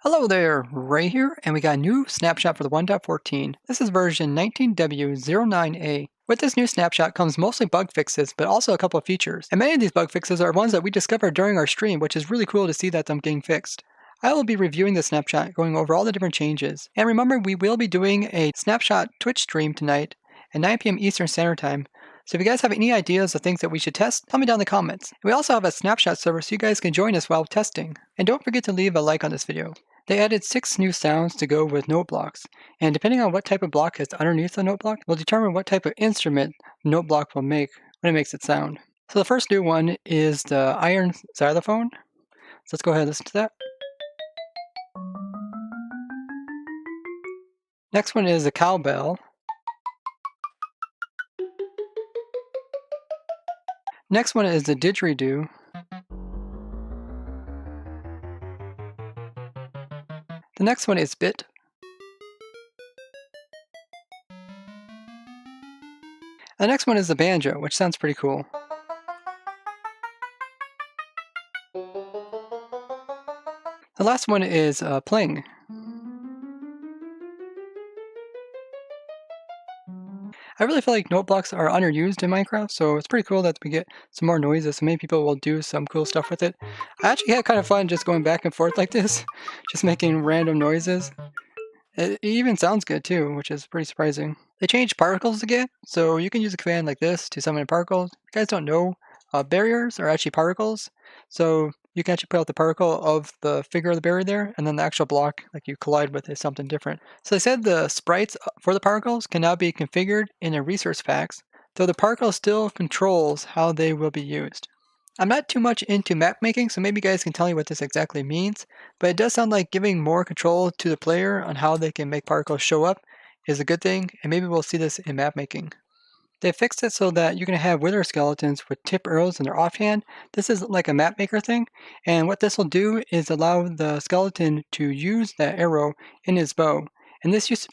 Hello there, Ray here, and we got a new snapshot for the 1.14. This is version 19W09A. With this new snapshot comes mostly bug fixes, but also a couple of features. And many of these bug fixes are ones that we discovered during our stream, which is really cool to see that them getting fixed. I will be reviewing the snapshot, going over all the different changes. And remember, we will be doing a snapshot Twitch stream tonight at 9 p.m. Eastern Standard Time. So if you guys have any ideas of things that we should test, tell me down in the comments. We also have a snapshot server so you guys can join us while testing. And don't forget to leave a like on this video. They added 6 new sounds to go with note blocks, and depending on what type of block is underneath the note block will determine what type of instrument the note block will make when it makes its sound. So the first new one is the iron xylophone. So let's go ahead and listen to that. Next one is the cowbell. Next one is the didgeridoo. The next one is bit. The next one is the banjo, which sounds pretty cool. The last one is pling. I really feel like note blocks are underused in Minecraft, so it's pretty cool that we get some more noises. So many people will do some cool stuff with it. I actually had kind of fun just going back and forth like this, just making random noises. It even sounds good too, which is pretty surprising. They changed particles again, so you can use a command like this to summon particles. If you guys don't know, barriers are actually particles. So you can actually put out the particle of the figure of the barrier there, and then the actual block like you collide with is something different. So they said the sprites for the particles can now be configured in the resource packs, though the particle still controls how they will be used. I'm not too much into map making, so maybe you guys can tell me what this exactly means, but it does sound like giving more control to the player on how they can make particles show up is a good thing, and maybe we'll see this in map making. They fixed it so that you can have wither skeletons with tip arrows in their offhand. This is like a map maker thing, and what this will do is allow the skeleton to use that arrow in his bow. And this was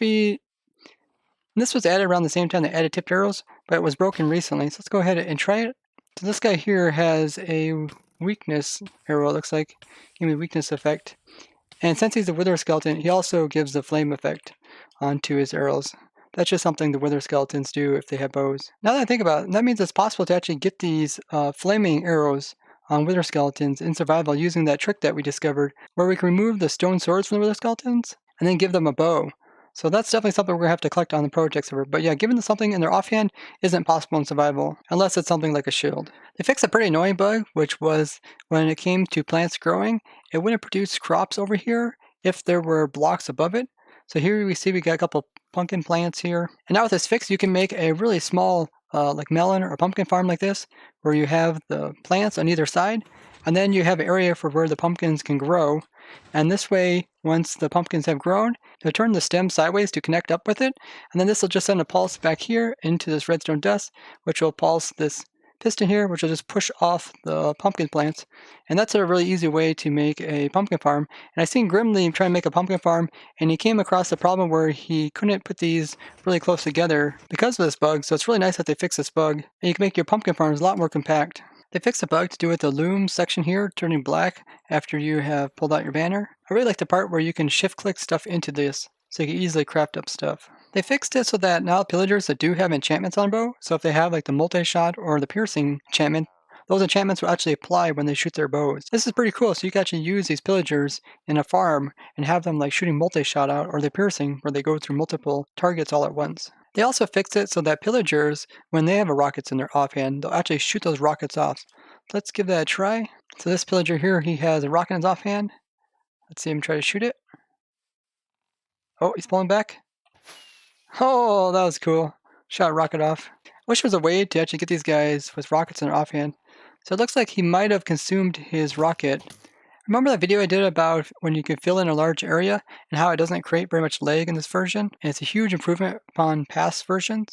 added around the same time they added tipped arrows, but it was broken recently, so let's go ahead and try it. So this guy here has a weakness arrow, it looks like. Give me a weakness effect. And since he's a wither skeleton, he also gives the flame effect onto his arrows. That's just something the wither skeletons do if they have bows. Now that I think about it, that means it's possible to actually get these flaming arrows on wither skeletons in survival using that trick that we discovered, where we can remove the stone swords from the wither skeletons and then give them a bow. So that's definitely something we're going to have to collect on the project server. But yeah, giving them something in their offhand isn't possible in survival, unless it's something like a shield. They fixed a pretty annoying bug, which was when it came to plants growing, it wouldn't produce crops over here if there were blocks above it. So here we see we got a couple pumpkin plants here. And now with this fix, you can make a really small like melon or pumpkin farm like this, where you have the plants on either side, and then you have an area for where the pumpkins can grow. And this way, once the pumpkins have grown, they'll turn the stem sideways to connect up with it, and then this will just send a pulse back here into this redstone dust, which will pulse this piston here, which will just push off the pumpkin plants. And that's a really easy way to make a pumpkin farm. And I seen Grimly try and make a pumpkin farm, and he came across the problem where he couldn't put these really close together because of this bug. So it's really nice that they fixed this bug, and you can make your pumpkin farms a lot more compact. They fixed a bug to do with the loom section here turning black after you have pulled out your banner. I really like the part where you can shift click stuff into this, so you can easily craft up stuff. They fixed it so that now pillagers that do have enchantments on bow, so if they have like the multi-shot or the piercing enchantment, those enchantments will actually apply when they shoot their bows. This is pretty cool, so you can actually use these pillagers in a farm and have them like shooting multi-shot out, or the piercing where they go through multiple targets all at once. They also fixed it so that pillagers, when they have rockets in their offhand, they'll actually shoot those rockets off. Let's give that a try. So this pillager here, he has a rocket in his offhand. Let's see him try to shoot it. Oh, he's pulling back. Oh, that was cool. Shot a rocket off. I wish there was a way to actually get these guys with rockets in their offhand. So it looks like he might have consumed his rocket. Remember that video I did about when you can fill in a large area and how it doesn't create very much lag in this version? And it's a huge improvement upon past versions.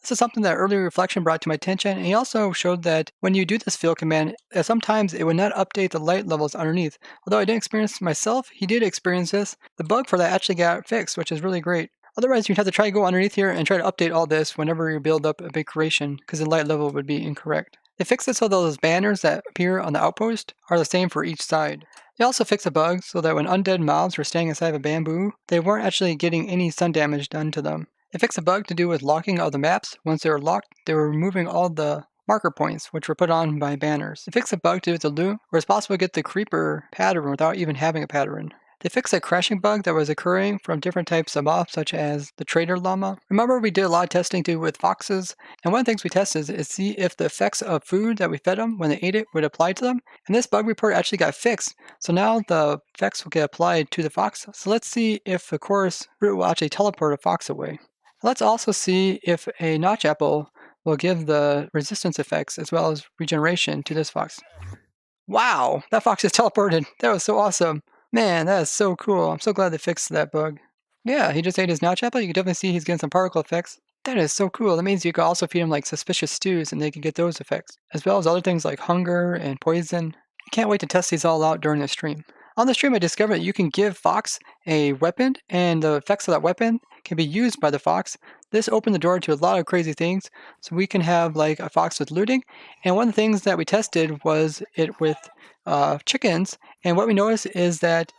This is something that early reflection brought to my attention, and he also showed that when you do this fill command, sometimes it would not update the light levels underneath. Although I didn't experience it myself, he did experience this. The bug for that actually got fixed, which is really great. Otherwise, you'd have to try to go underneath here and try to update all this whenever you build up a big creation, because the light level would be incorrect. They fixed it so those banners that appear on the outpost are the same for each side. They also fixed a bug so that when undead mobs were staying inside of a bamboo, they weren't actually getting any sun damage done to them. They fixed a bug to do with locking of the maps. Once they were locked, they were removing all the marker points, which were put on by banners. They fixed a bug to do with the loot, where it's possible to get the creeper pattern without even having a pattern. They fixed a crashing bug that was occurring from different types of mobs, such as the trader llama. Remember, we did a lot of testing too with foxes, and one of the things we tested is see if the effects of food that we fed them when they ate it would apply to them. And this bug report actually got fixed, so now the effects will get applied to the fox. So let's see if the chorus root will actually teleport a fox away. Let's also see if a notch apple will give the resistance effects as well as regeneration to this fox. Wow, that fox is teleported. That was so awesome. Man, that is so cool. I'm so glad they fixed that bug. Yeah, he just ate his notch apple. You can definitely see he's getting some particle effects. That is so cool. That means you can also feed him like suspicious stews and they can get those effects, as well as other things like hunger and poison. I can't wait to test these all out during the stream. On the stream, I discovered that you can give Fox a weapon, and the effects of that weapon can be used by the Fox. This opened the door to a lot of crazy things, so we can have like a Fox with looting. And one of the things that we tested was it with chickens, and what we noticed is that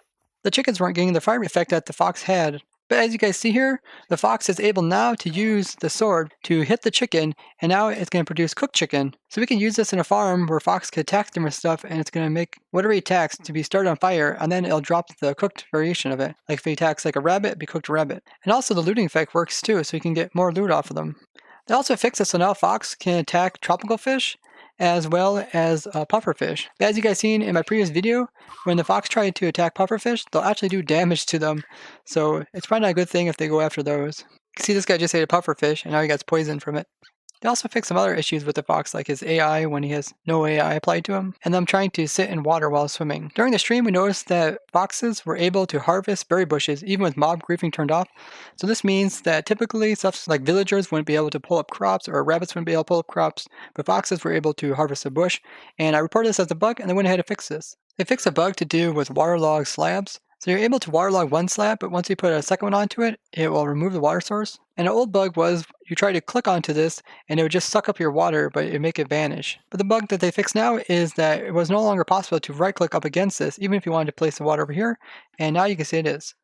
the chickens weren't getting the fire effect that the Fox had. But as you guys see here, the fox is able now to use the sword to hit the chicken, and now it's going to produce cooked chicken. So we can use this in a farm where fox can attack different stuff, and it's going to make whatever he attacks to be started on fire, and then it'll drop the cooked variation of it. Like if he attacks like a rabbit, it'll be cooked rabbit. And also the looting effect works too, so you can get more loot off of them. They also fixed it so now fox can attack tropical fish, as well as pufferfish. As you guys seen in my previous video, when the fox tried to attack pufferfish, they'll actually do damage to them. So it's probably not a good thing if they go after those. You can see this guy just ate a pufferfish and now he gets poisoned from it. They also fixed some other issues with the fox, like his AI when he has no AI applied to him, and them trying to sit in water while swimming. During the stream, we noticed that foxes were able to harvest berry bushes even with mob griefing turned off. So this means that typically stuff like villagers wouldn't be able to pull up crops, or rabbits wouldn't be able to pull up crops, but foxes were able to harvest a bush. And I reported this as a bug, and they went ahead and fixed this. They fixed a bug to do with waterlogged slabs. So you're able to waterlog one slab, but once you put a second one onto it, it will remove the water source. And an old bug was you try to click onto this and it would just suck up your water, but it would make it vanish. But the bug that they fixed now is that it was no longer possible to right click up against this, even if you wanted to place the water over here. And now you can see it is.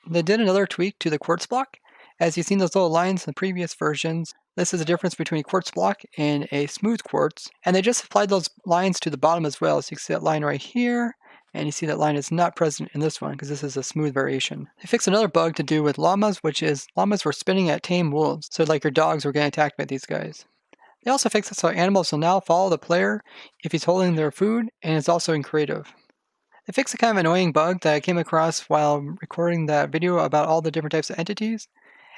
They did another tweak to the quartz block. As you've seen those little lines in the previous versions, this is the difference between a quartz block and a smooth quartz. And they just applied those lines to the bottom as well. So you can see that line right here. And you see that line is not present in this one because this is a smooth variation. They fixed another bug to do with llamas, which is llamas were spinning at tame wolves. So like your dogs were getting attacked by these guys. They also fixed it so animals will now follow the player if he's holding their food, and it's also in creative. They fixed a kind of annoying bug that I came across while recording that video about all the different types of entities.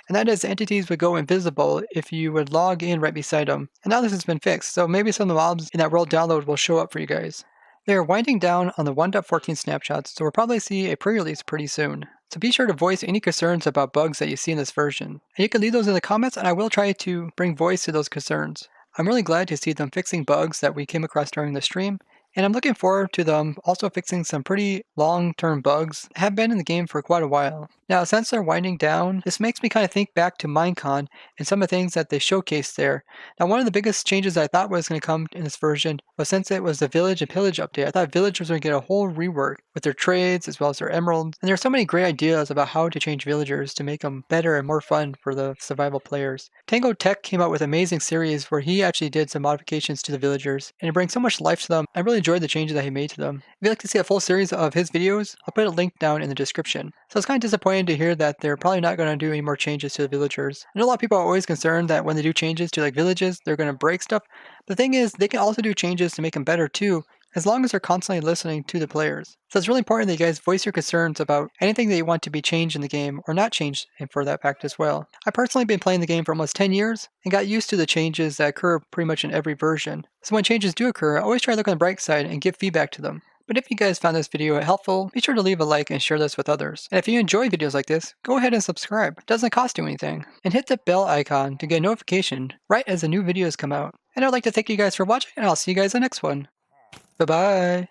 And that is entities would go invisible if you would log in right beside them. And now this has been fixed, so maybe some of the mobs in that world download will show up for you guys. They are winding down on the 1.14 snapshots, so we'll probably see a pre-release pretty soon. So be sure to voice any concerns about bugs that you see in this version. And you can leave those in the comments, and I will try to bring voice to those concerns. I'm really glad to see them fixing bugs that we came across during the stream, and I'm looking forward to them also fixing some pretty long-term bugs that have been in the game for quite a while. Now, since they're winding down, this makes me kind of think back to Minecon and some of the things that they showcased there. Now, one of the biggest changes I thought was going to come in this version was since it was the Village and Pillage update, I thought villagers were going to get a whole rework with their trades as well as their emeralds. And there are so many great ideas about how to change villagers to make them better and more fun for the survival players. Tango Tech came out with an amazing series where he actually did some modifications to the villagers, and it brings so much life to them. I really enjoyed the changes that he made to them. If you'd like to see a full series of his videos, I'll put a link down in the description. So it's kind of disappointing to hear that they're probably not going to do any more changes to the villagers. I know a lot of people are always concerned that when they do changes to like villages, they're going to break stuff. But the thing is, they can also do changes to make them better too, as long as they're constantly listening to the players. So it's really important that you guys voice your concerns about anything that you want to be changed in the game, or not changed for that fact as well. I've personally been playing the game for almost 10 years, and got used to the changes that occur pretty much in every version. So when changes do occur, I always try to look on the bright side and give feedback to them. But if you guys found this video helpful, be sure to leave a like and share this with others. And if you enjoy videos like this, go ahead and subscribe. It doesn't cost you anything. And hit the bell icon to get a notification right as the new videos come out. And I'd like to thank you guys for watching, and I'll see you guys in the next one. Bye-bye.